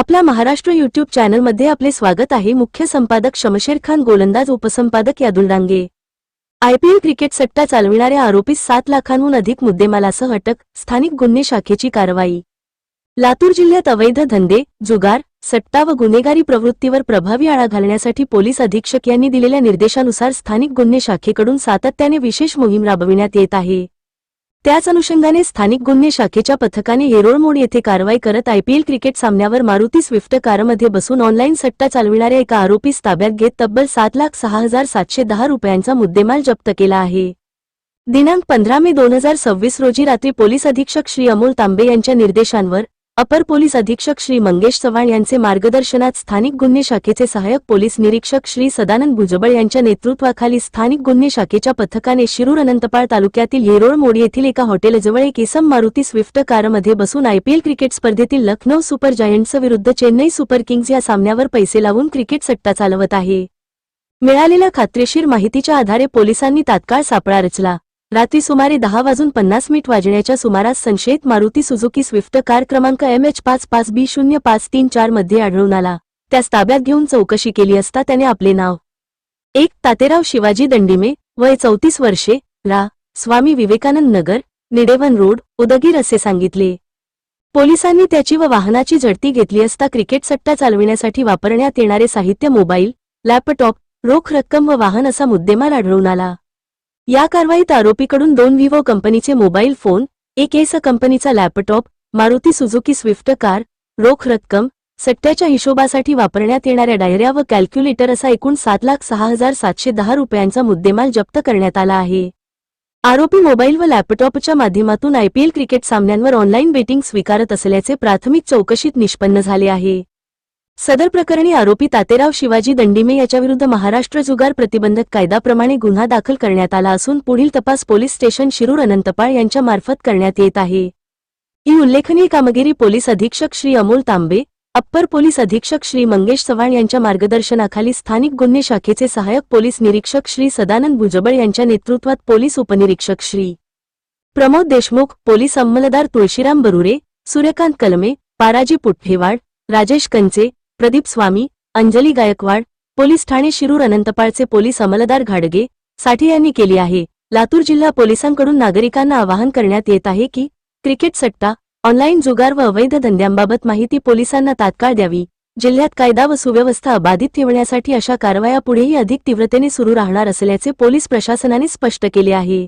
आपला महाराष्ट्र यूट्यूब चॅनलमध्ये आपले स्वागत आहे। मुख्य संपादक शमशेर खान, गोलंदाज उपसंपादक यादुल डांगे। आयपीएल क्रिकेट सट्टा चालविणाऱ्या आरोपीस 7 लाखांहून अधिक मुद्देमालासह अटक, स्थानिक गुन्हे शाखेची कारवाई। लातूर जिल्ह्यात अवैध धंदे, जुगार, सट्टा व गुन्हेगारी प्रवृत्तीवर प्रभावी आळा घालण्यासाठी पोलीस अधीक्षक यांनी दिलेल्या निर्देशानुसार स्थानिक गुन्हे शाखेकडून सातत्याने विशेष मोहीम राबविण्यात येत आहे। त्याच अनुषंगाने स्थानिक गुन्हे शाखेच्या पथकाने येरोळ मोड येथे कारवाई करत आयपीएल क्रिकेट सामन्यावर मारुती स्विफ्ट कारमध्ये बसून ऑनलाईन सट्टा चालविणाऱ्या एका आरोपीस ताब्यात घेत तब्बल 7,06,710 रुपयांचा मुद्देमाल जप्त केला आहे। दिनांक 15 मे 2026 रोजी रात्री पोलीस अधीक्षक श्री अमोल तांबे यांच्या निर्देशांवर अपर पोलीस अधीक्षक श्री मंगेश चव्हाण यांचे मार्गदर्शनात स्थानिक गुन्हे शाखेचे सहाय्यक पोलीस निरीक्षक श्री सदानंद भुजबळ यांच्या नेतृत्वाखाली स्थानिक गुन्हे शाखेच्या पथकाने शिरूर अनंतपाळ तालुक्यातील येरोळ मोड येथील एका हॉटेलजवळ एक इसम मारुती स्विफ्ट कारमध्ये बसून आयपीएल क्रिकेट स्पर्धेतील लखनौ सुपर जायंट्स विरुद्ध चेन्नई सुपर किंग्ज या सामन्यावर पैसे लावून क्रिकेट सट्टा चालवत आहे। मिळालेल्या खात्रीशीर माहितीच्या आधारे पोलिसांनी तात्काळ सापळा रचला। रात्री सुमारे 10:50 वाजण्याच्या सुमारास संशयित मारुती सुझुकी स्विफ्ट कार क्रमांक MH55B0534 मध्ये आढळून आला। त्यास ताब्यात घेऊन चौकशी केली असता त्याने आपले नाव 1. तातेराव शिवाजी दंडिमे, वय 34 वर्षे, रा. स्वामी विवेकानंद नगर, निडेवन रोड, उदगीर असे सांगितले। पोलिसांनी त्याची व वाहनाची झडती घेतली असता क्रिकेट सट्टा चालविण्यासाठी वापरण्यात येणारे साहित्य, मोबाईल, लॅपटॉप, रोख रक्कम व वाहन असा मुद्देमाल आढळून आला। या कारवाईत आरोपीकडून 2 विवो कंपनीचे मोबाईल फोन, 1 एस कंपनीचा laptop, Maruti Suzuki Swift car, रोख रक्कम, सट्ट्याच्या हिशोबासाठी वापरण्यात येणाऱ्या डायऱ्या व कॅल्क्युलेटर असा एकूण 7,06,710 रुपयांचा मुद्देमाल जप्त करण्यात आला आहे। आरोपी मोबाईल व लॅपटॉपच्या माध्यमातून आयपीएल क्रिकेट सामन्यांवर ऑनलाईन बेटिंग स्वीकारत असल्याचे प्राथमिक चौकशीत निष्पन्न झाले आहे। सदर प्रकरणी आरोपी तातेराव शिवाजी दंडिमे याच्याविरुद्ध महाराष्ट्र जुगार प्रतिबंधक कायद्याप्रमाणे गुन्हा दाखल करण्यात आला असून पुढील तपास पोलीस स्टेशन शिरूर अनंतपाळ यांच्या मार्फत करण्यात येत आहे। ही उल्लेखनीय कामगिरी पोलीस अधीक्षक श्री अमोल तांबे, अप्पर पोलीस अधीक्षक श्री मंगेश चव्हाण यांच्या मार्गदर्शनाखाली स्थानिक गुन्हे शाखेचे सहाय्यक पोलीस निरीक्षक श्री सदानंद भुजबळ यांच्या नेतृत्वात पोलीस उपनिरीक्षक श्री प्रमोद देशमुख, पोलीस अंमलदार तुळशीराम बरुरे, सूर्यकांत कलमे, पाराजी पुठ्ठेवाड, राजेश कंचे, प्रदीप स्वामी, अंजली गायकवाड, पोलीस ठाणे शिरूर अनंतपाळचे पोलीस अंमलदार घाडगे, साठी यांनी केली आहे। लातूर जिल्हा पोलिसांकडून नागरिकांना आवाहन करण्यात येत आहे की क्रिकेट सट्टा, ऑनलाईन जुगार व अवैध धंद्यांबाबत माहिती पोलिसांना तात्काळ द्यावी। जिल्ह्यात कायदा व सुव्यवस्था अबाधित ठेवण्यासाठी अशा कारवाया पुढेही अधिक तीव्रतेने सुरू राहणार असल्याचे पोलीस प्रशासनाने स्पष्ट केले आहे।